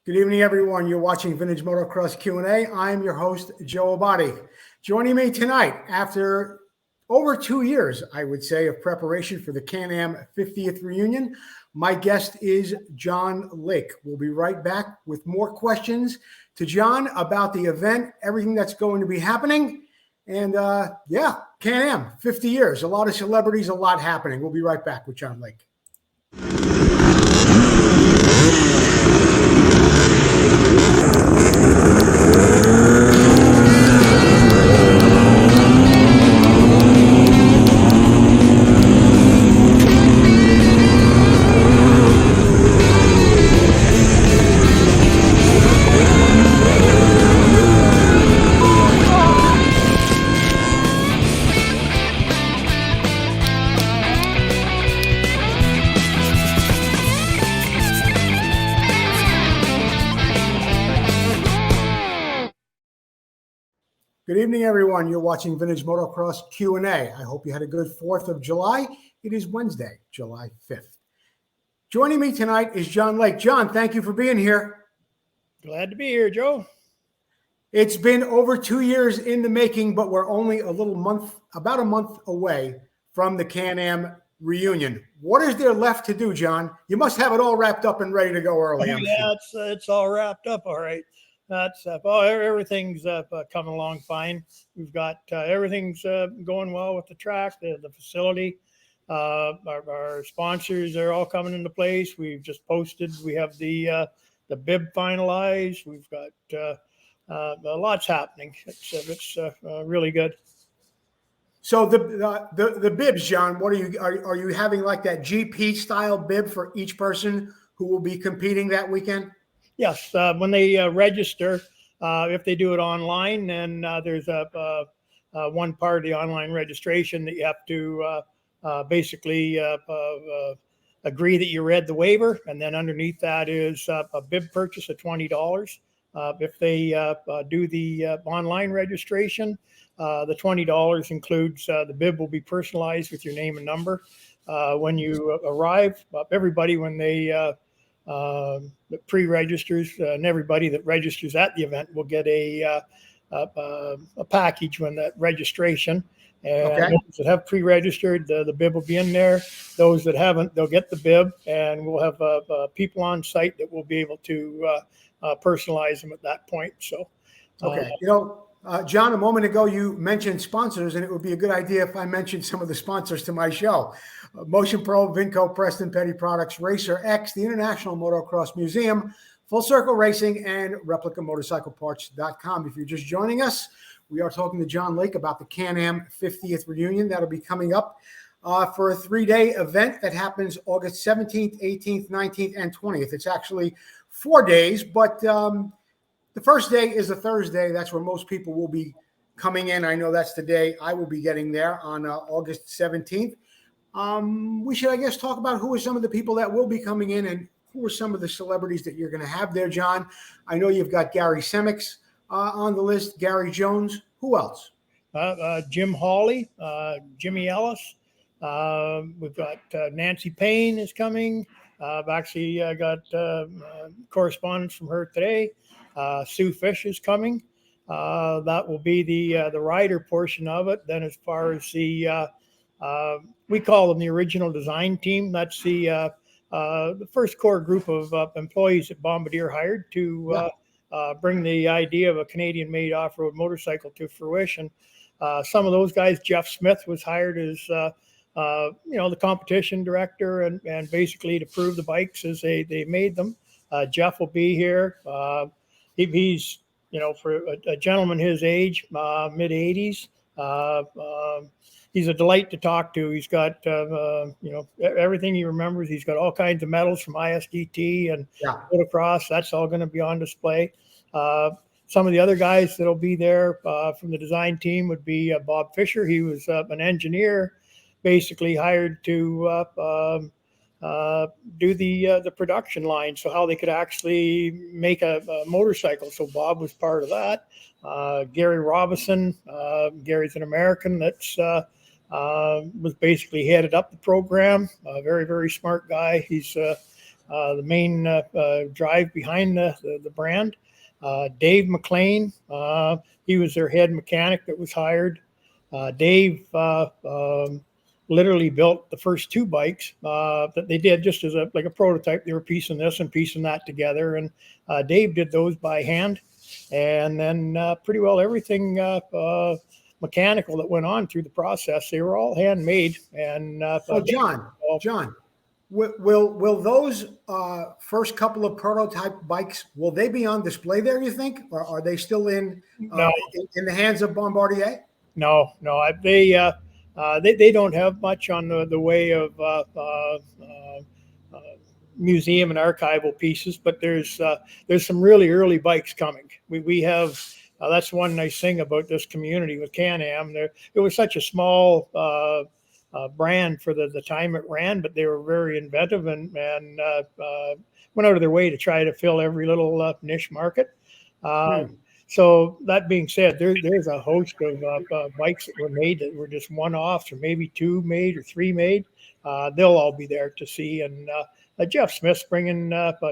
Good evening, everyone. You're watching Vintage Motocross Q&A. I'm your host, Joe Abadi. Joining me tonight, after over 2 years, I would say, of preparation for the Can-Am 50th reunion, my guest is John Lake. We'll be right back with more questions to John about the event, everything that's going to be happening. And Can-Am, 50 years, a lot of celebrities, a lot happening. We'll be right back with John Lake. Good evening, everyone. You're watching Vintage Motocross Q&A. I hope you had a good 4th of July. It is Wednesday, July 5th. Joining me tonight is John Lake. John, thank you for being here. Glad to be here, Joe. It's been over 2 years in the making, but we're only about a month away from the Can-Am reunion. What is there left to do, John? You must have it all wrapped up and ready to go early. It's all wrapped up, all right. Everything's coming along fine. We've got everything's going well with the track, the facility. Our sponsors are all coming into place. We've just posted. We have the bib finalized. We've got lots happening. It's really good. So the bibs, John, what are you having like that GP style bib for each person who will be competing that weekend? Yes, when they register, if they do it online, then there's one part of the online registration that you have to basically agree that you read the waiver, and then underneath that is a bib purchase of $20. If they do the online registration, the $20 includes the bib will be personalized with your name and number. When you arrive, everybody, when they that pre-registers and everybody that registers at the event will get a package when that registration. And those that have pre-registered, the bib will be in there. Those that haven't, they'll get the bib, and we'll have people on site that will be able to personalize them at that point. So, John, a moment ago you mentioned sponsors, and it would be a good idea if I mentioned some of the sponsors to my show. Motion Pro, Vinco, Preston Petty Products, Racer X, the International Motocross Museum, Full Circle Racing, and ReplicaMotorcycleParts.com. If you're just joining us, we are talking to John Lake about the Can-Am 50th reunion. That'll be coming up for a 3-day event that happens August 17th, 18th, 19th, and 20th. It's actually 4 days, but the first day is a Thursday. That's where most people will be coming in. I know that's the day I will be getting there on August 17th. We should, I guess, talk about who are some of the people that will be coming in and who are some of the celebrities that you're going to have there, John. I know you've got Gary Semix on the list, Gary Jones. Who else? Jim Hawley, Jimmy Ellis. We've got Nancy Payne is coming. I've actually got correspondence from her today. Sue Fish is coming. That will be the rider portion of it. Then as far as the we call them the original design team. That's the first core group of employees that Bombardier hired to bring the idea of a Canadian-made off-road motorcycle to fruition. Some of those guys, Jeff Smith was hired as the competition director and basically to prove the bikes as they made them. Jeff will be here. He's for a gentleman his age, mid 80s. He's a delight to talk to. He's got, everything he remembers. He's got all kinds of medals from ISDT and motocross. That's all going to be on display. Some of the other guys that'll be there from the design team would be Bob Fisher. He was an engineer, basically hired to do the production line, so how they could actually make a motorcycle. So Bob was part of that. Gary Robinson, Gary's an American that's was basically headed up the program. A very, very smart guy. He's the main drive behind the brand. Dave McLean, he was their head mechanic that was hired. Dave literally built the first two bikes that they did just as a prototype. They were piecing this and piecing that together, and Dave did those by hand. And then pretty well everything mechanical that went on through the process, they were all handmade. And so John, will those first couple of prototype bikes, will they be on display there, you think, or are they still in the hands of Bombardier? No, they don't have much on the way of museum and archival pieces, but there's some really early bikes coming. We have that's one nice thing about this community with Can-Am. It was such a small brand for the time it ran, but they were very inventive and went out of their way to try to fill every little niche market. So that being said, there's a host of bikes that were made that were just one-offs, or maybe two made or three made. They'll all be there to see. And Jeff Smith's bringing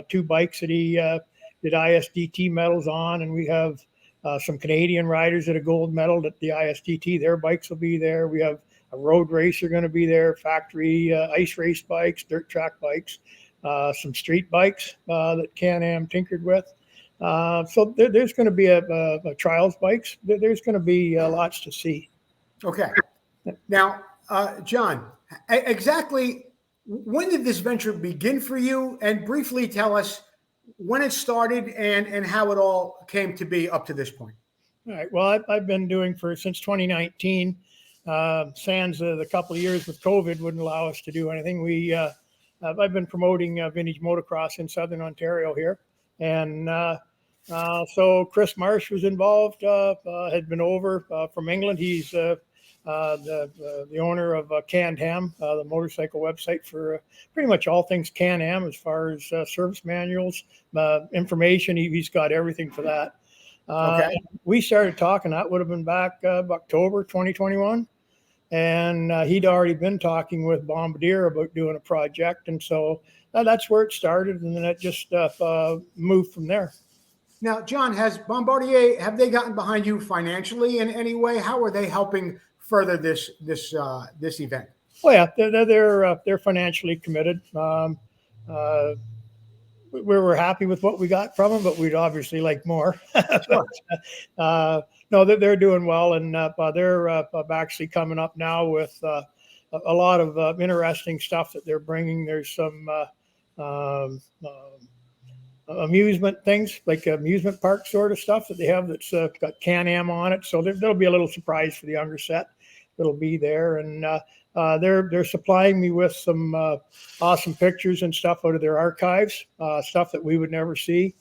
two bikes that he did ISDT medals on, and we have some Canadian riders that are gold medaled at the ISDT. Their bikes will be there. We have a road racer going to be there, factory ice race bikes, dirt track bikes, some street bikes that Can-Am tinkered with. So there's going to be a trials bikes. There's going to be lots to see. Okay. Now, John, exactly when did this venture begin for you? And briefly tell us when it started and how it all came to be up to this point. All right. Well, I've been doing since 2019. Sans the couple of years with COVID wouldn't allow us to do anything. I've been promoting vintage motocross in Southern Ontario here. And so Chris Marsh was involved, had been over from England. He's the owner of Can-Am, the motorcycle website for pretty much all things Can-Am as far as service manuals, information. He's got everything for that. Okay. We started talking, that would have been back October 2021. And he'd already been talking with Bombardier about doing a project. And so that's where it started. And then it just moved from there. Now, John, has Bombardier, have they gotten behind you financially in any way? How are they helping further this event? Well, yeah, they're financially committed. We were happy with what we got from them, but we'd obviously like more. Sure. No, they're doing well, and they're actually coming up now with a lot of interesting stuff that they're bringing. There's some amusement things, like amusement park sort of stuff that they have that's got Can-Am on it. So there'll be a little surprise for the younger set that'll be there, and they're supplying me with some awesome pictures and stuff out of their archives, stuff that we would never see.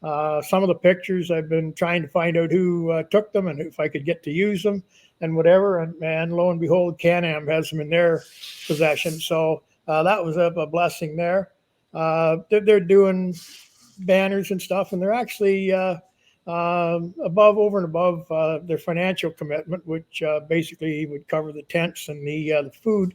Some of the pictures I've been trying to find out who took them and if I could get to use them and whatever. And lo and behold, Can-Am has them in their possession. So that was a blessing there. They're doing banners and stuff, and they're actually over and above their financial commitment, which basically would cover the tents and the food.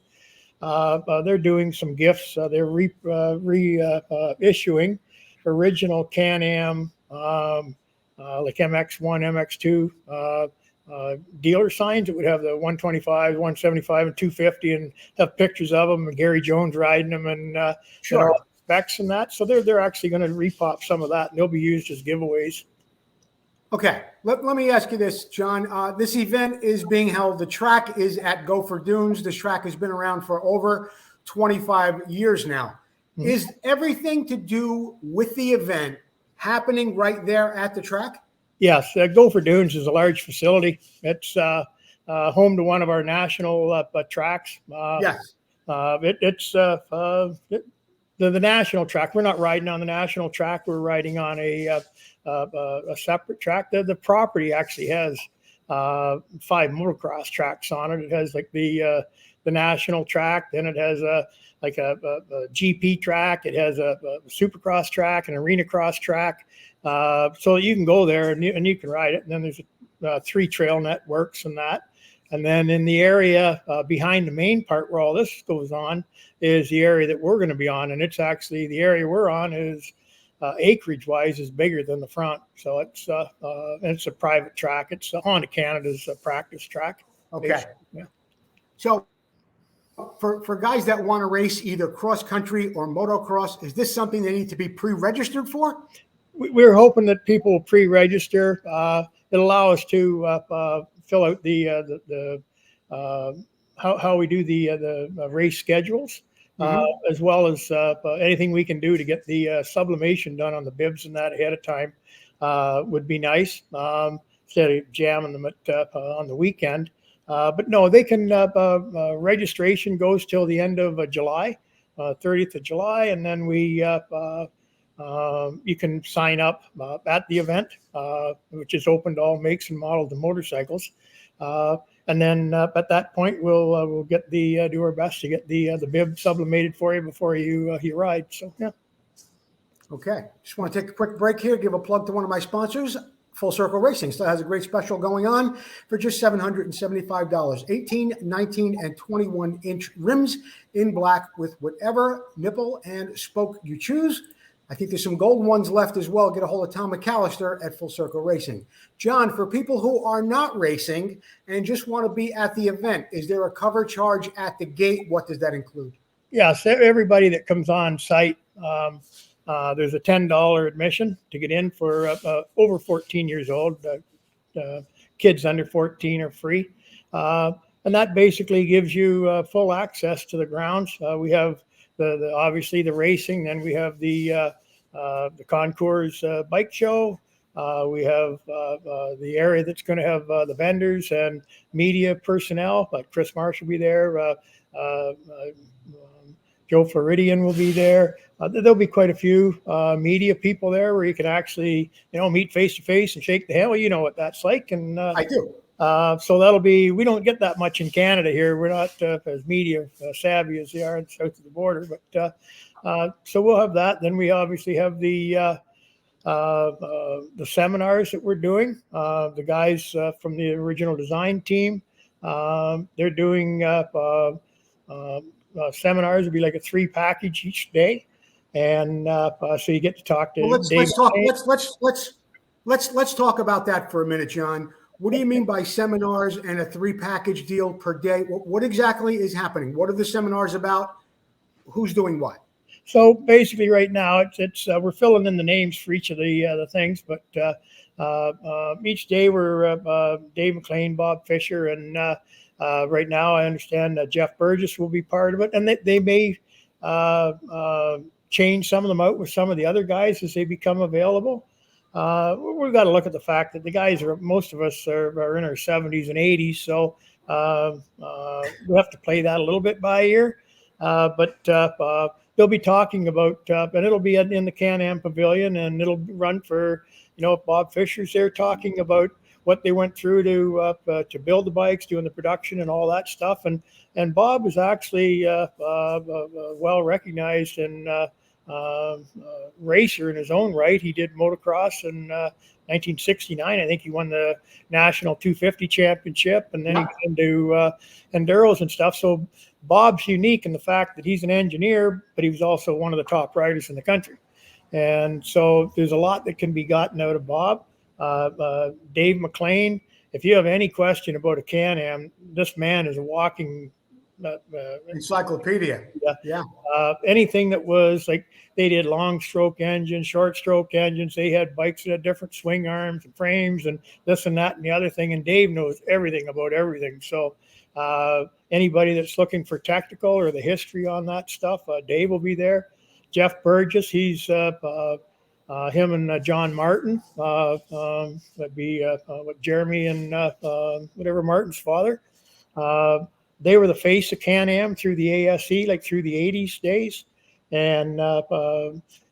They're doing some gifts. They're reissuing original Can-Am, like MX1, MX2 dealer signs that would have the 125, 175, and 250, and have pictures of them and Gary Jones riding them and sure. Specs and that. So they're actually going to repop some of that, and they'll be used as giveaways. Okay, let me ask you this, John. This event is being held. The track is at Gopher Dunes. This track has been around for over 25 years now. Mm-hmm. Is everything to do with the event happening right there at the track? Yes, Gopher Dunes is a large facility. It's home to one of our national tracks. Yes. It's the national track. We're not riding on the national track. We're riding on a separate track. The property actually has 5 motocross tracks on it. It has like the national track. Then it has a GP track. It has a supercross track, an arena cross track. So you can go there and you can ride it. And then there's 3 trail networks and that. And then in the area behind the main part where all this goes on is the area that we're going to be on. And it's actually the area we're on is acreage wise is bigger than the front. So it's a private track. It's Honda Canada's practice track. Okay. Yeah. So for guys that want to race either cross country or motocross, is this something they need to be pre-registered for? We're hoping that people will pre-register. It'll allow us to fill out the how we do the race schedules, as well as anything we can do to get the sublimation done on the bibs and that ahead of time would be nice, instead of jamming them on the weekend. But no, they can. Registration goes till the end of July, 30th of July, and then you can sign up at the event, which is open to all makes and models of motorcycles. And then at that point, we'll get do our best to get the bib sublimated for you before you ride. So yeah. Okay. Just want to take a quick break here. Give a plug to one of my sponsors. Full Circle Racing still has a great special going on for just $775. 18, 19, and 21-inch rims in black with whatever nipple and spoke you choose. I think there's some gold ones left as well. Get a hold of Tom McAllister at Full Circle Racing. John, for people who are not racing and just want to be at the event, is there a cover charge at the gate? What does that include? Yeah, so everybody that comes on site, there's a $10 admission to get in for over 14 years old. Kids under 14 are free. And that basically gives you full access to the grounds. We have the obviously the racing, then we have the Concours bike show. We have the area that's going to have the vendors and media personnel, like Chris Marsh will be there. Joe Floridian will be there. There'll be quite a few media people there where you can actually, meet face to face and shake the hand. Well, you know what that's like. And I do. So that'll be, we don't get that much in Canada here. We're not as media savvy as they are south of the border, but so we'll have that. Then we obviously have the seminars that we're doing. The guys from the original design team, they're doing seminars. It'll be like a 3 package each day. And so you get to talk to let's talk about that for a minute, John. What do you mean by seminars and a 3 package deal per day? What exactly is happening? What are the seminars about? Who's doing what? So basically, right now it's we're filling in the names for each of the things, but each day we're Dave McLean, Bob Fisher, and right now I understand Jeff Burgess will be part of it, and they may change some of them out with some of the other guys as they become available. We've got to look at the fact that the guys most of us are in our 70s and 80s, so we have to play that a little bit by ear. But they'll be talking about, and it'll be in the Can-Am Pavilion, and it'll run for, Bob Fisher's there talking about what they went through to build the bikes, doing the production and all that stuff. And Bob is actually well recognized and racer in his own right. He did motocross in 1969. I think he won the National 250 Championship, and then he got into enduros and stuff. So Bob's unique in the fact that he's an engineer, but he was also one of the top riders in the country. And so there's a lot that can be gotten out of Bob. Dave McLean, if you have any question about a Can-Am, this man is a walking encyclopedia. Yeah. Anything that was like, they did long stroke engines, short stroke engines. They had bikes that had different swing arms and frames and this and that and the other thing. And Dave knows everything about everything. So anybody that's looking for technical or the history on that stuff, Dave will be there. Jeff Burgess, he's him and John Martin. That'd be what Jeremy and whatever Martin's father. They were the face of Can-Am through the ASE, like through the 80s days. And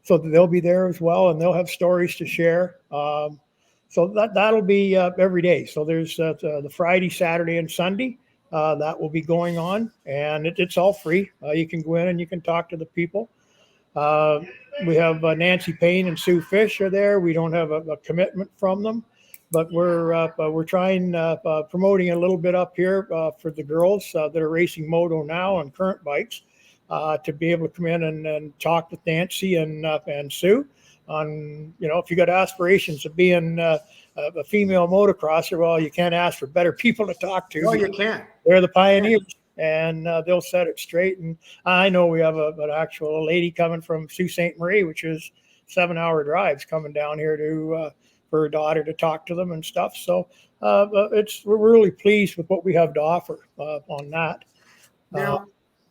so they'll be there as well, and they'll have stories to share. So that'll be every day. So there's the Friday, Saturday, and Sunday. That will be going on, and it's all free. You can go in and you can talk to the people. We have Nancy Payne and Sue Fish are there. We don't have a commitment from them. but we're trying promoting a little bit up here for the girls that are racing moto now on current bikes to be able to come in and talk with Nancy and Sue on, if you got aspirations of being a female motocrosser, well, you can't ask for better people to talk to. No, you can't. They're the pioneers, and they'll set it straight. And I know we have an actual lady coming from Sault Ste. Marie, which is 7-hour drives coming down here to for her daughter to talk to them and stuff. So we're really pleased with what we have to offer on that. Now,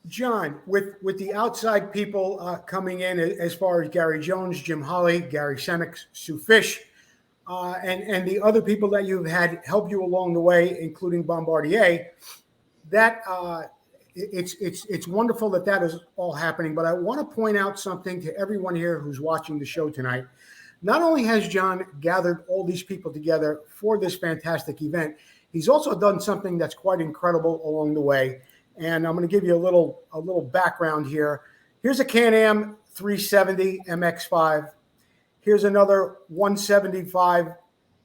John, with the outside people coming in as far as Gary Jones, Jim Holly, Gary Semix, Sue Fish, and the other people that you've had help you along the way, including Bombardier, that it's wonderful that is all happening. But I want to point out something to everyone here who's watching the show tonight. Not only has John gathered all these people together for this fantastic event, he's also done something that's quite incredible along the way. And I'm going to give you a little background here. Here's a Can-Am 370 MX-5. Here's another 175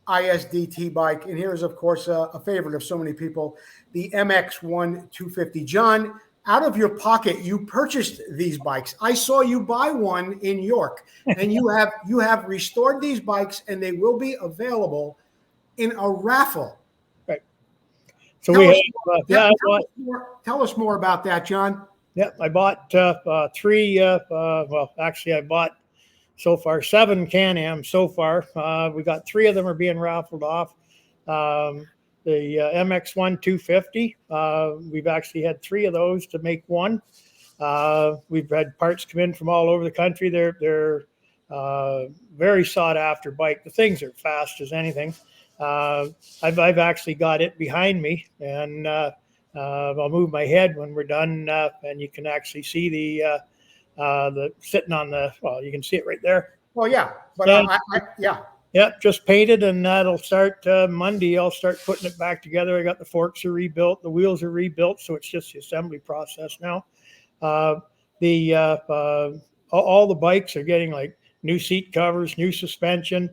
ISDT bike. And here's, of course, a favorite of so many people, the MX-1 250. John, out of your pocket, you purchased these bikes. I saw you buy one in York, and you have restored these bikes, and they will be available in a raffle. Right. So tell us more about that, John. Yeah, I bought three. Well, actually, I bought so far 7 Can-Am so far. We got 3 of them are being raffled off. The MX-1 250, we've actually had 3 of those to make one. We've had parts come in from all over the country. They're very sought after bike. The things are fast as anything. I've actually got it behind me, and I'll move my head when we're done, and you can actually see the sitting on the. Well, you can see it right there. Well, yeah, but yeah. Yep, just painted, and that'll start Monday. I'll start putting it back together. I got the forks are rebuilt, the wheels are rebuilt, so it's just the assembly process now. All the bikes are getting like new seat covers, new suspension,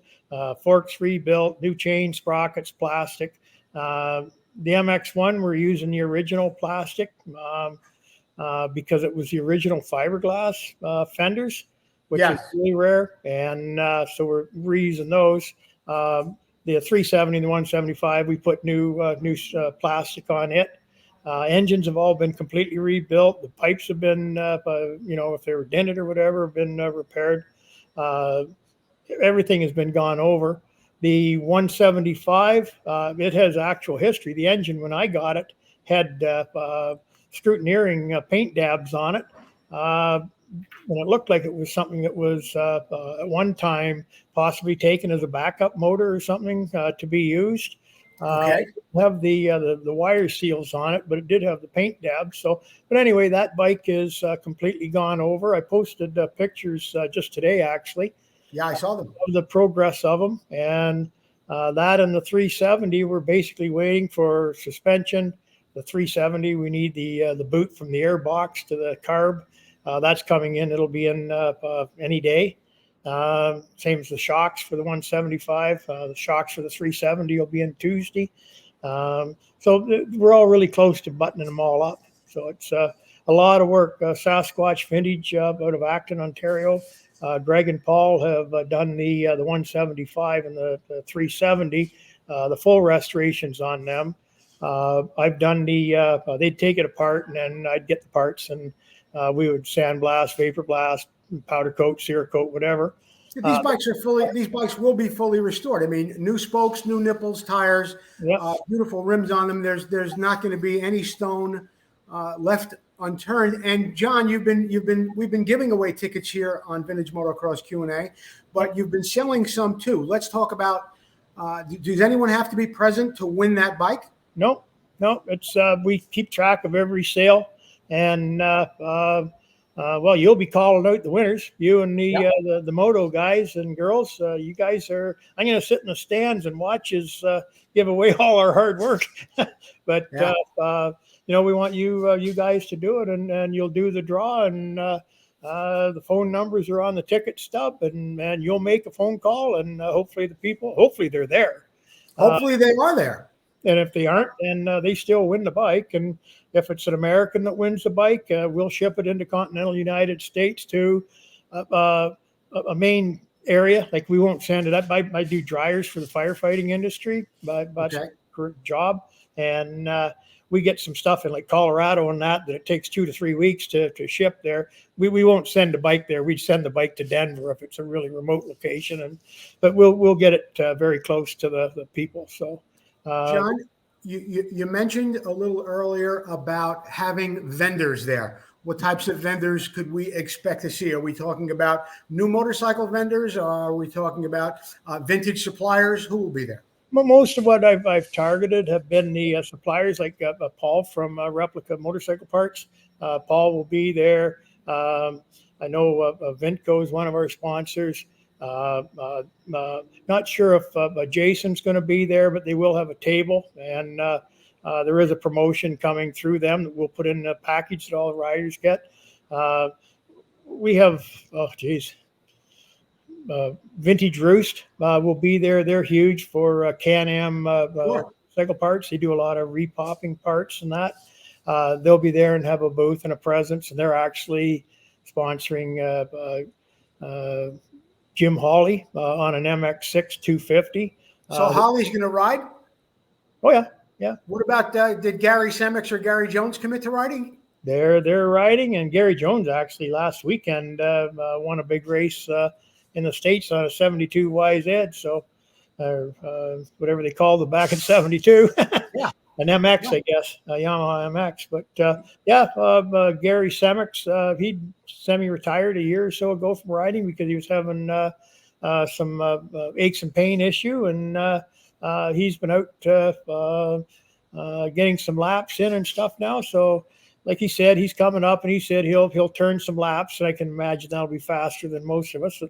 forks rebuilt, new chain sprockets, plastic. The MX-1, we're using the original plastic because it was the original fiberglass fenders, which is really rare, and so we're reusing those. The 370 and the 175, we put new plastic on it. Engines have all been completely rebuilt. The pipes have been, if they were dented or whatever, have been repaired. Everything has been gone over. The 175, it has actual history. The engine, when I got it, had scrutineering paint dabs on it. And it looked like it was something that was at one time possibly taken as a backup motor or something to be used. Okay. Have the wire seals on it, but it did have the paint dabs. So, but anyway, that bike is completely gone over. I posted pictures just today, actually. Yeah, I saw them. Of the progress of them, and that and the 370, we're basically waiting for suspension. The 370, we need the boot from the airbox to the carb. That's coming in. It'll be in any day. Same as the shocks for the 175. The shocks for the 370 will be in Tuesday. So we're all really close to buttoning them all up. So it's a lot of work. Sasquatch Vintage out of Acton, Ontario. Greg and Paul have done the 175 and the 370, the full restorations on them. I've done they'd take it apart, and then I'd get the parts, and we would sandblast, vapor blast, powder coat, Cerakote, whatever. These bikes will be fully restored. I mean, new spokes, new nipples, tires, beautiful rims on them. There's not going to be any stone left unturned. And John, we've been giving away tickets here on Vintage Motocross Q&A, but you've been selling some too. Let's talk about. Does anyone have to be present to win that bike? No. It's we keep track of every sale, and well, you'll be calling out the winners. You and the moto guys and girls. You guys are. I'm going to sit in the stands and watch us give away all our hard work. But we want you guys to do it, and you'll do the draw, and the phone numbers are on the ticket stub, and you'll make a phone call, and hopefully they're there. Hopefully they are there. And if they aren't, then they still win the bike. And if it's an American that wins the bike, we'll ship it into continental United States to a main area. Like we won't send it up. I do dryers for the firefighting industry, but that's Okay. a job. And we get some stuff in like Colorado and that it takes 2 to 3 weeks to ship there. We won't send the bike there. We'd send the bike to Denver if it's a really remote location. But we'll get it very close to the people. So. John, you mentioned a little earlier about having vendors there. What types of vendors could we expect to see? Are we talking about new motorcycle vendors? Are we talking about vintage suppliers? Who will be there? Most of what I've targeted have been the suppliers like Paul from Replica Motorcycle Parts. Paul will be there. I know Vintco is one of our sponsors. Not sure if Jason's going to be there, but they will have a table, and there is a promotion coming through them that we'll put in a package that all the riders get. We have, Vintage Roost will be there. They're huge for Can-Am cycle parts. They do a lot of repopping parts and that. They'll be there and have a booth and a presence, and they're actually sponsoring Jim Hawley on an MX6 250. So Holly's going to ride? Oh, yeah. Yeah. What about, did Gary Semix or Gary Jones commit to riding? They're riding, and Gary Jones actually last weekend won a big race in the States on a 72 YZ. So whatever they call the back in 72. Yeah. An MX, I guess, a Yamaha MX. But Gary Semix, he semi-retired a year or so ago from riding because he was having some aches and pain issue, and he's been out getting some laps in and stuff now. So, like he said, he's coming up, and he said he'll turn some laps, and I can imagine that'll be faster than most of us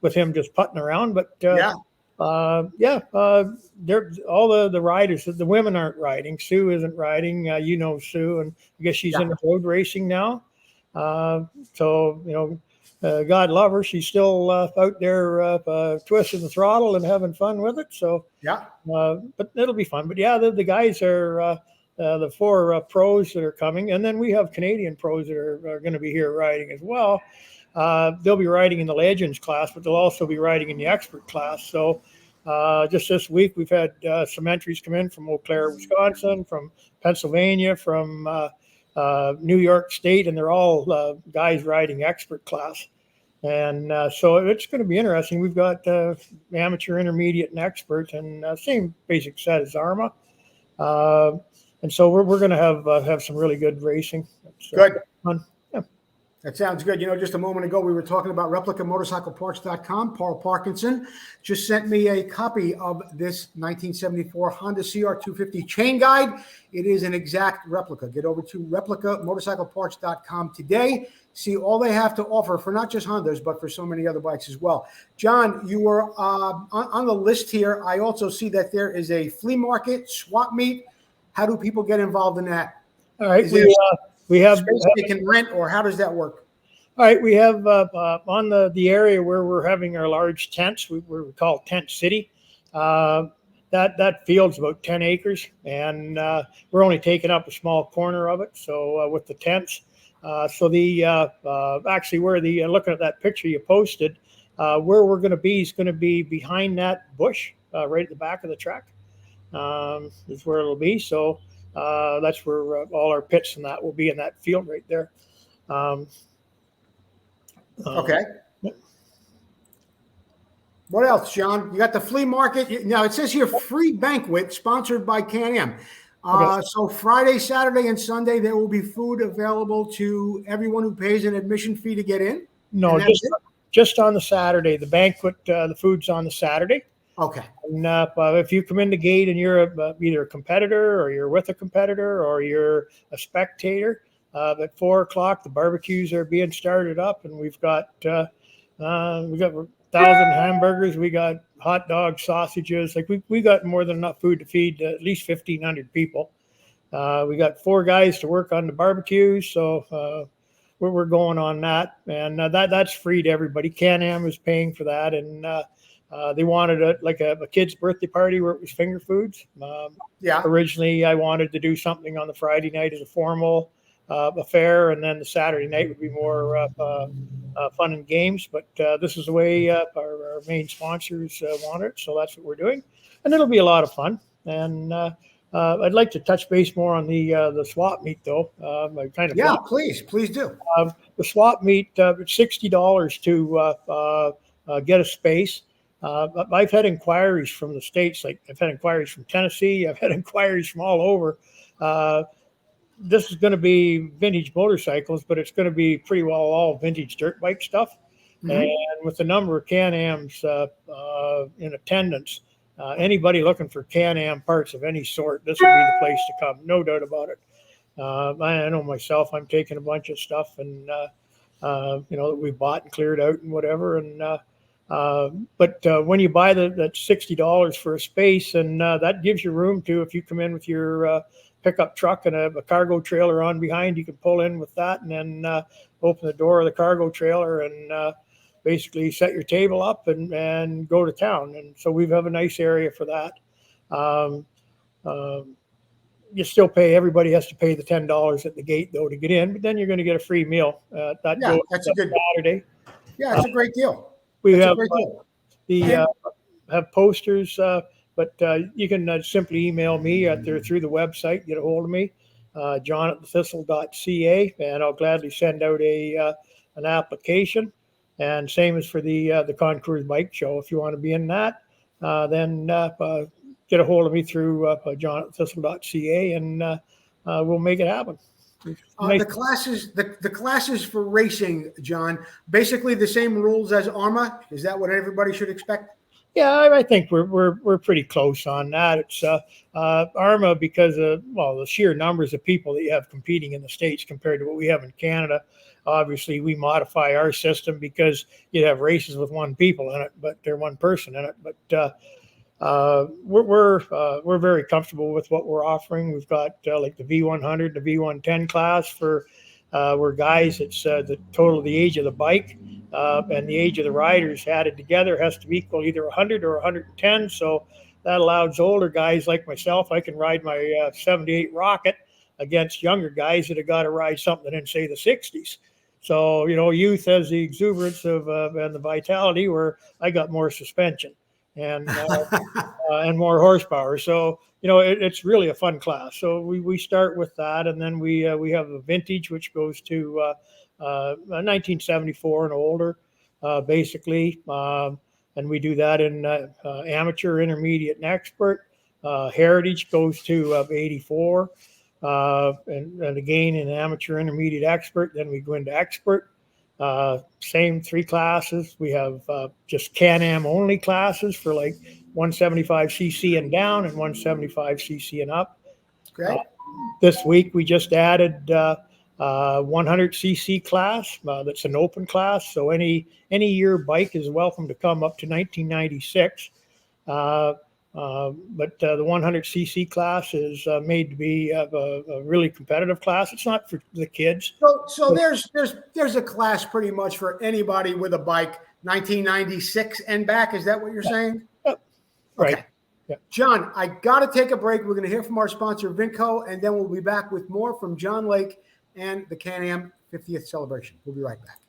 with him just putting around. But they're all the riders. The women aren't riding. Sue isn't riding. Sue, and I guess she's in road racing now. So God love her. She's still out there twisting the throttle and having fun with it. So but it'll be fun. But the guys are the 4 pros that are coming, and then we have Canadian pros that are going to be here riding as well. They'll be riding in the Legends class, but they'll also be riding in the Expert class. So just this week, we've had some entries come in from Eau Claire, Wisconsin, from Pennsylvania, from New York State, and they're all guys riding Expert class. And so it's going to be interesting. We've got amateur, intermediate, and expert, and same basic set as Arma. And so we're going to have some really good racing. Good. Fun. That sounds good. Just a moment ago, we were talking about ReplicaMotorcycleParts.com. Paul Parkinson just sent me a copy of this 1974 Honda CR250 chain guide. It is an exact replica. Get over to ReplicaMotorcycleParts.com today. See all they have to offer for not just Hondas, but for so many other bikes as well. John, you were on the list here. I also see that there is a flea market, swap meet. How do people get involved in that? All right. We have space they can rent, or how does that work? All right, we have on the area where we're having our large tents, we call Tent City. That field's about 10 acres, and we're only taking up a small corner of it. So with the tents, so actually where looking at that picture you posted, where we're going to be is going to be behind that bush, right at the back of the track. Is where it'll be. So that's where all our pits and that will be in that field right there. Okay. What else, John? You got the flea market. Now, it says here free banquet sponsored by Can-Am. So Friday, Saturday, and Sunday, there will be food available to everyone who pays an admission fee to get in? No, just on the Saturday. The banquet, the food's on the Saturday. Okay. And if you come in the gate and you're either a competitor or you're with a competitor or you're a spectator, at 4:00 the barbecues are being started up, and we've got 1,000 hamburgers, we got hot dogs, sausages. Like we got more than enough food to feed at least 1,500 people. We got 4 guys to work on the barbecues, so we're going on that, and that's free to everybody. Can-Am is paying for that, and They wanted a kid's birthday party where it was finger foods. Yeah. Originally, I wanted to do something on the Friday night as a formal affair, and then the Saturday night would be more fun and games. But this is the way our main sponsors want it, so that's what we're doing, and it'll be a lot of fun. And I'd like to touch base more on the swap meet, though. I kind of Yeah, please do. the swap meet. It's $60 to get a space. I've had inquiries from the states, like I've had inquiries from Tennessee. I've had inquiries from all over. This is going to be vintage motorcycles, but it's going to be pretty well all vintage dirt bike stuff. Mm-hmm. And with the number of Can-Ams in attendance, anybody looking for Can-Am parts of any sort, this would be the place to come. No doubt about it. I know myself, I'm taking a bunch of stuff and, that we bought and cleared out and whatever. And, but when you buy that $60 for a space, and that gives you room to, if you come in with your pickup truck and a cargo trailer on behind, you can pull in with that and then open the door of the cargo trailer and basically set your table up and go to town. And so we have a nice area for that. You still pay, everybody has to pay the $10 at the gate though to get in, but then you're going to get a free meal. That's a good Saturday. Yeah, it's a great deal. Have posters, but you can simply email me through the website, get a hold of me, john@thistle.ca, and I'll gladly send out an application. And same as for the Concours Bike Show. If you want to be in that, then get a hold of me through john@thistle.ca, and we'll make it happen. The classes for racing, John, basically the same rules as ARMA. Is that what everybody should expect? Yeah, I think we're pretty close on that. It's ARMA because of the sheer numbers of people that you have competing in the States compared to what we have in Canada. Obviously, we modify our system because you have races with one people in it, but they're one person in it. But we're very comfortable with what we're offering. We've got like the V100, the V110 class for where guys, it's the total of the age of the bike and the age of the riders added together has to equal either 100 or 110. So that allows older guys like myself. I can ride my 78 Rocket against younger guys that have got to ride something in, say, the 60s. So, youth has the exuberance of and the vitality, where I got more suspension and more horsepower. So, it's really a fun class. So we start with that, and then we have a vintage, which goes to 1974 and older, basically. And we do that in amateur, intermediate, and expert. Heritage goes to 84. And again in amateur, intermediate, expert. Then we go into expert. Same three classes. We have just Can-Am only classes for like 175cc and down and 175cc and up. Okay. This week we just added 100cc class. That's an open class, so any year bike is welcome to come up to 1996. But the 100cc class is made to be a really competitive class. It's not for the kids. So there's a class pretty much for anybody with a bike, 1996 and back. Is that what you're saying? Right. Okay. Yeah. John, I got to take a break. We're going to hear from our sponsor, Vinco, and then we'll be back with more from John Lake and the Can-Am 50th celebration. We'll be right back.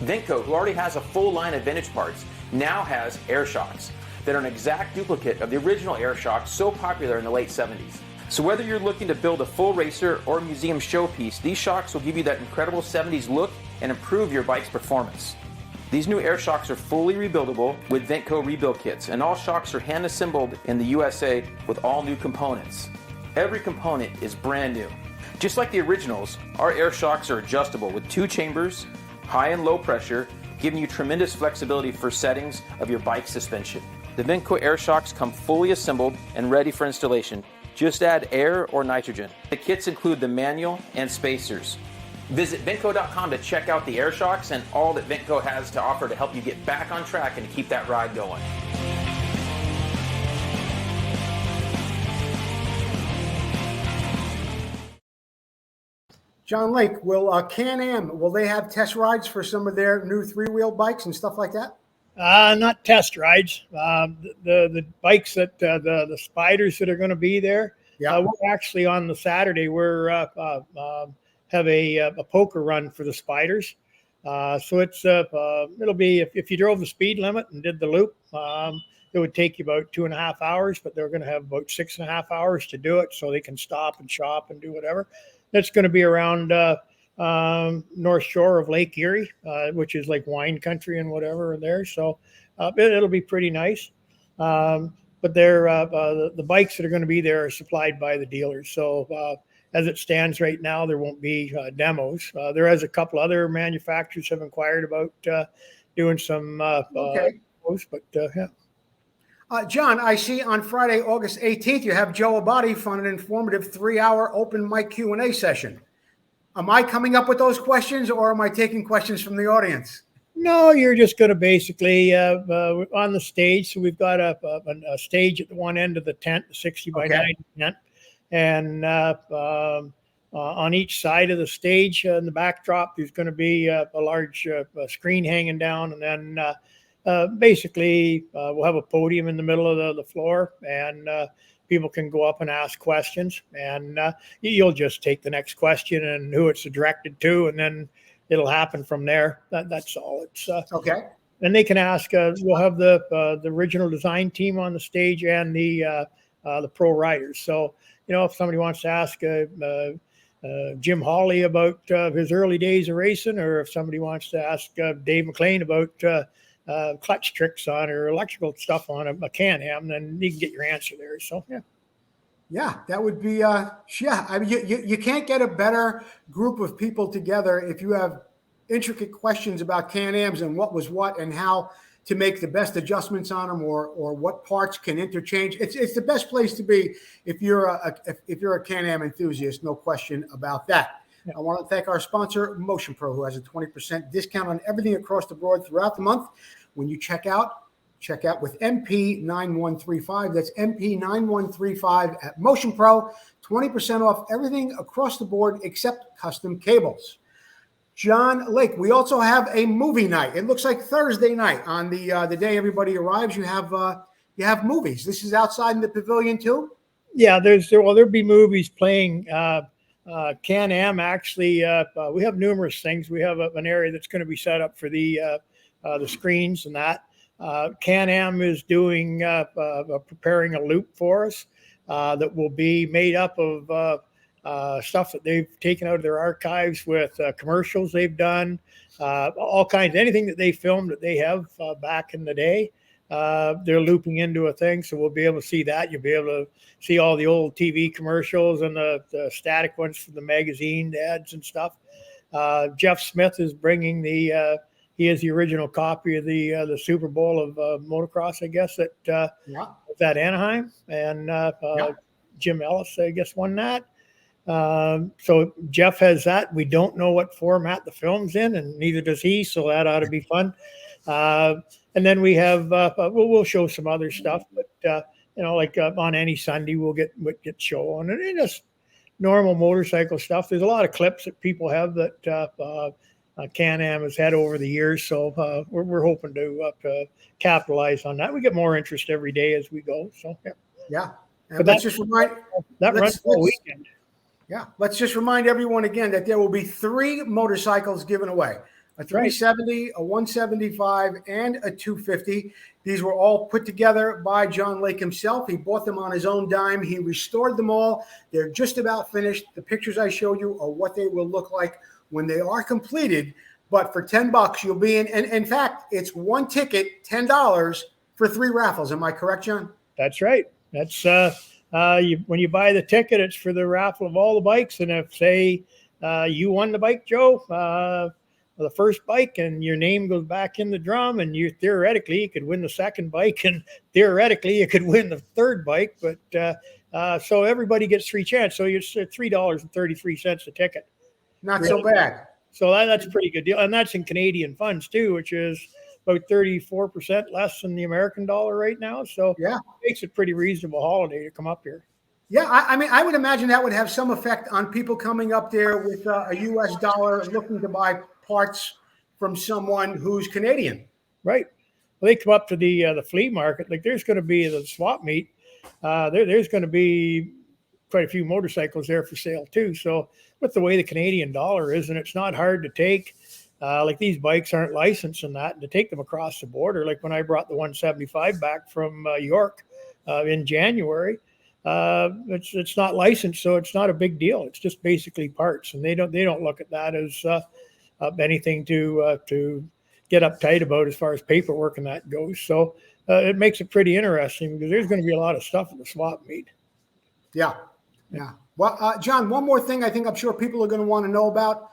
Vinco, who already has a full line of vintage parts, now has air shocks that are an exact duplicate of the original air shocks so popular in the late 70s. So whether you're looking to build a full racer or museum showpiece, these shocks will give you that incredible 70s look and improve your bike's performance. These new air shocks are fully rebuildable with Vinco rebuild kits, and all shocks are hand assembled in the USA with all new components. Every component is brand new. Just like the originals, our air shocks are adjustable with 2 chambers, high and low pressure, giving you tremendous flexibility for settings of your bike suspension. The Vinco air shocks come fully assembled and ready for installation. Just add air or nitrogen. The kits include the manual and spacers. Visit Vinco.com to check out the air shocks and all that Vinco has to offer to help you get back on track and to keep that ride going. John Lake, will Can-Am, will they have test rides for some of their new 3-wheel bikes and stuff like that? Not test rides. The bikes that the spiders that are going to be there. Yeah. We're actually on the Saturday. We're have a poker run for the spiders. So it'll be if you drove the speed limit and did the loop, it would take you about 2.5 hours, but they're going to have about 6.5 hours to do it, so they can stop and shop and do whatever. That's going to be around North Shore of Lake Erie, which is like wine country and whatever there. So it'll be pretty nice. But the bikes that are going to be there are supplied by the dealers. So as it stands right now, there won't be demos. There is a couple other manufacturers have inquired about doing some demos, but yeah. John, I see on Friday, August 18th, you have Joe Abadi for an informative 3-hour open mic Q&A session. Am I coming up with those questions, or am I taking questions from the audience? No, you're just going to basically on the stage. So we've got a stage at the one end of the tent, the 60 by 90 tent, and on each side of the stage in the backdrop, there's going to be a large screen hanging down, and then basically we'll have a podium in the middle of the floor, and people can go up and ask questions, and you'll just take the next question and who it's directed to, and then it'll happen from there. That's all. It's okay. And they can ask. We'll have the original design team on the stage and the pro riders. So if somebody wants to ask Jim Hawley about his early days of racing, or if somebody wants to ask Dave McLean about clutch tricks on or electrical stuff on a Can-Am, then you can get your answer there. So yeah, that would be I mean, you can't get a better group of people together if you have intricate questions about Can-Ams and what was what and how to make the best adjustments on them, or what parts can interchange. It's the best place to be if you're a Can-Am enthusiast, no question about that. I want to thank our sponsor, Motion Pro, who has a 20% discount on everything across the board throughout the month. When you check out with MP9135. That's MP9135 at Motion Pro. 20% off everything across the board except custom cables. John Lake, we also have a movie night. It looks like Thursday night on the day everybody arrives. You have movies. This is outside in the pavilion too? Yeah, there'll be movies playing. Can-Am actually, we have numerous things. We have an area that's going to be set up for the screens and that. Can-Am is doing preparing a loop for us that will be made up of stuff that they've taken out of their archives with commercials they've done, all kinds, anything that they filmed that they have back in the day. They're looping into a thing, so we'll be able to see that. You'll be able to see all the old TV commercials and the static ones from the magazine ads and stuff. Jeff Smith is bringing he is the original copy of the Super Bowl of motocross, I guess, at Anaheim, and Jim Ellis, I guess, won that. So Jeff has that. We don't know what format the film's in, and neither does he, so that ought to be fun. And then we have we'll show some other stuff, but like on any Sunday we'll get show on, and just normal motorcycle stuff. There's a lot of clips that people have that Can-Am has had over the years, so we're hoping to capitalize on that. We get more interest every day as we go. So yeah. But let's just remind that runs all weekend. Yeah, let's just remind everyone again that there will be 3 motorcycles given away. A 370, a 175, and a 250. These were all put together by John Lake himself. He bought them on his own dime. He restored them all. They're just about finished. The pictures I showed you are what they will look like when they are completed. But for $10, you'll be in. And in fact, it's one ticket, $10 for 3 raffles. Am I correct, John? That's right. That's when you buy the ticket, it's for the raffle of all the bikes. And if, say, you won the bike, Joe, the first bike, and your name goes back in the drum, and you could win the second bike, and theoretically you could win the third bike. But so everybody gets 3 chances. So it's $3.33 a ticket. Not so bad. So that's a pretty good deal, and that's in Canadian funds too, which is about 34% less than the American dollar right now. So yeah, it makes it a pretty reasonable holiday to come up here. Yeah, I mean, I would imagine that would have some effect on people coming up there with a U.S. dollar looking to buy parts from someone who's Canadian. Right. they come up to the flea market, like there's going to be the swap meet. There's going to be quite a few motorcycles there for sale too. So with the way the Canadian dollar is, and it's not hard to take, like these bikes aren't licensed and that, and to take them across the border, like when I brought the 175 back from York in January, it's not licensed, so it's not a big deal. It's just basically parts, and they don't look at that as anything to get uptight about as far as paperwork and that goes. So it makes it pretty interesting because there's going to be a lot of stuff at the swap meet. Yeah. Well, John, one more thing I'm sure people are going to want to know about.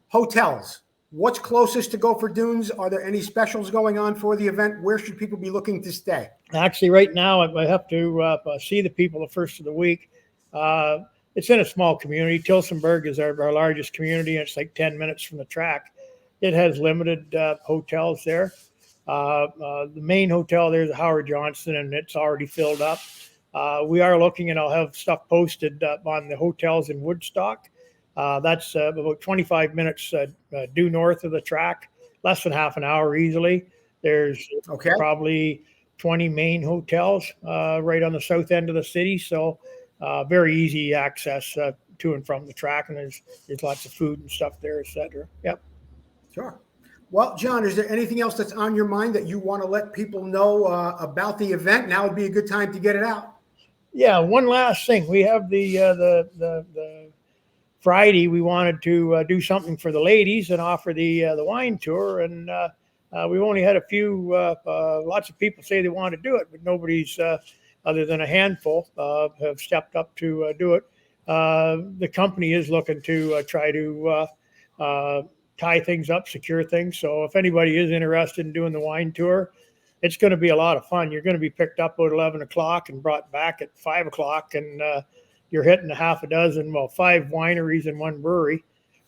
Hotels. What's closest to Gopher Dunes? Are there any specials going on for the event? Where should people be looking to stay? Actually, right now, I have to see the people the first of the week. It's in a small community. Tilsonburg is our largest community, and it's like 10 minutes from the track. It has limited hotels there. The main hotel there is Howard Johnson, and it's already filled up. We are looking, and I'll have stuff posted on the hotels in Woodstock. That's about 25 minutes due north of the track, less than half an hour easily. There's probably 20 main hotels right on the south end of the city. So very easy access to and from the track. And there's lots of food and stuff there, et cetera. Yep. Sure. Well, John, is there anything else that's on your mind that you want to let people know about the event? Now would be a good time to get it out. Yeah. One last thing. We have the Friday, we wanted to do something for the ladies and offer the wine tour, and we've only had a few. Lots of people say they want to do it, but nobody's other than a handful have stepped up to do it. The company is looking to try to tie things up, secure things. So if anybody is interested in doing the wine tour, it's going to be a lot of fun. You're going to be picked up at 11 o'clock and brought back at 5 o'clock, and you're hitting a half a dozen, 5 wineries and 1 brewery,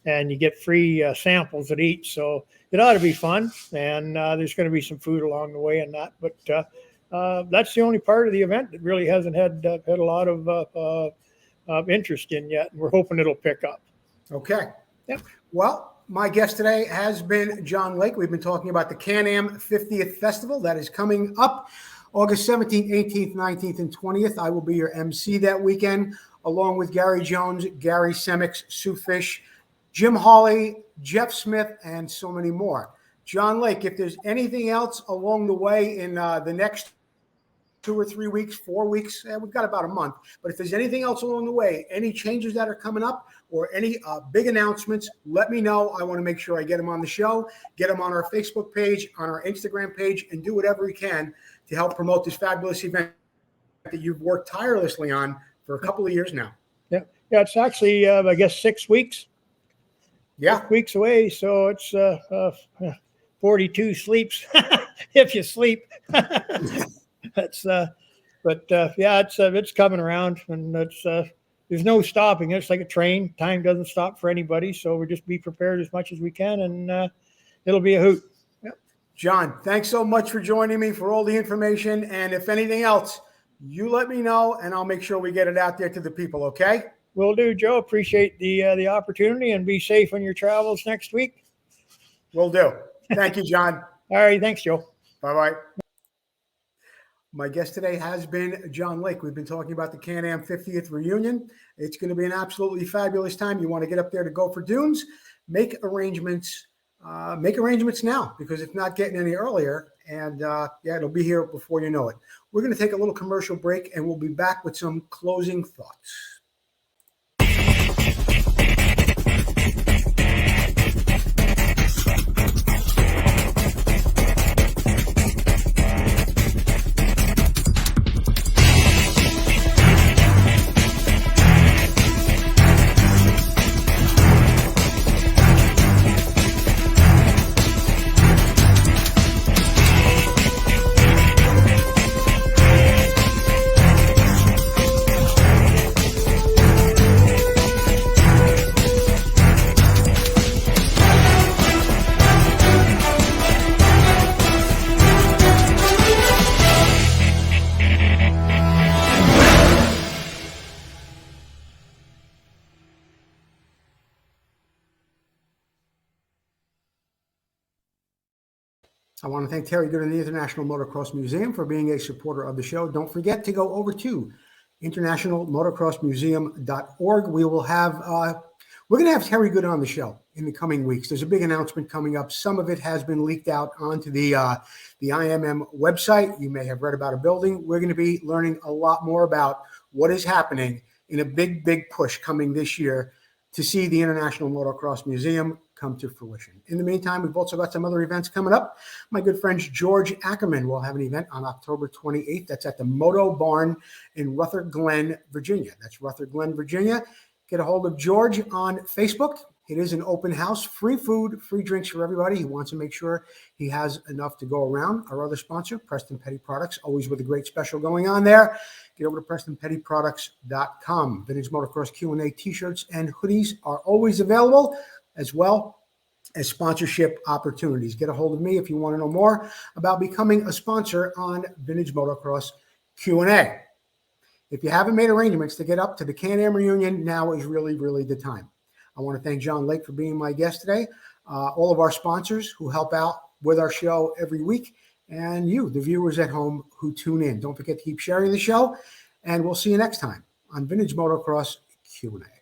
and you get free samples at each. So it ought to be fun, and there's going to be some food along the way and that. But that's the only part of the event that really hasn't had a lot of interest in yet, and we're hoping it'll pick up. Okay. Yep. Well, my guest today has been John Lake. We've been talking about the Can-Am 50th Festival that is coming up August 17th, 18th, 19th, and 20th. I will be your MC that weekend, along with Gary Jones, Gary Semix, Sue Fish, Jim Hawley, Jeff Smith, and so many more. John Lake, if there's anything else along the way in the next 2 or 3 weeks, 4 weeks, we've got about a month, but if there's anything else along the way, any changes that are coming up or any big announcements, let me know. I want to make sure I get them on the show, get them on our Facebook page, on our Instagram page, and do whatever we can to help promote this fabulous event that you've worked tirelessly on for a couple of years now. Yeah, it's actually, I guess, 6 weeks. Yeah. 6 weeks away, so it's 42 sleeps if you sleep. It's coming around, and there's no stopping. It's like a train. Time doesn't stop for anybody, so we just be prepared as much as we can, and it'll be a hoot. Yep. John, thanks so much for joining me, for all the information, and if anything else, you let me know, and I'll make sure we get it out there to the people, okay? Will do, Joe. Appreciate the opportunity, and be safe on your travels next week. Will do. Thank you, John. All right. Thanks, Joe. Bye-bye. My guest today has been John Lake. We've been talking about the Can-Am 50th reunion. It's going to be an absolutely fabulous time. You want to get up there to Gopher Dunes, make arrangements now, because it's not getting any earlier. And it'll be here before you know it. We're going to take a little commercial break, and we'll be back with some closing thoughts. I want to thank Terry Good and the International Motocross Museum for being a supporter of the show. Don't forget to go over to internationalmotocrossmuseum.org. We're going to have Terry Good on the show in the coming weeks. There's a big announcement coming up. Some of it has been leaked out onto the IMM website. You may have read about a building. We're going to be learning a lot more about what is happening in a big, big push coming this year to see the International Motocross Museum come to fruition. In the meantime, we've also got some other events coming up. My good friend George Ackerman will have an event on October 28th. That's at the Moto Barn in Rutherford Glen, Virginia. That's Rutherford Glen, Virginia. Get a hold of George on Facebook. It is an open house, free food, free drinks for everybody. He wants to make sure he has enough to go around. Our other sponsor, Preston Petty Products, always with a great special going on there. Get over to PrestonPettyProducts.com. Vintage Motocross Q&A t-shirts and hoodies are always available, as well as sponsorship opportunities. Get a hold of me if you want to know more about becoming a sponsor on Vintage Motocross Q&A. If you haven't made arrangements to get up to the Can-Am reunion, now is really, really the time. I want to thank John Lake for being my guest today, all of our sponsors who help out with our show every week, and you, the viewers at home who tune in. Don't forget to keep sharing the show, and we'll see you next time on Vintage Motocross Q&A.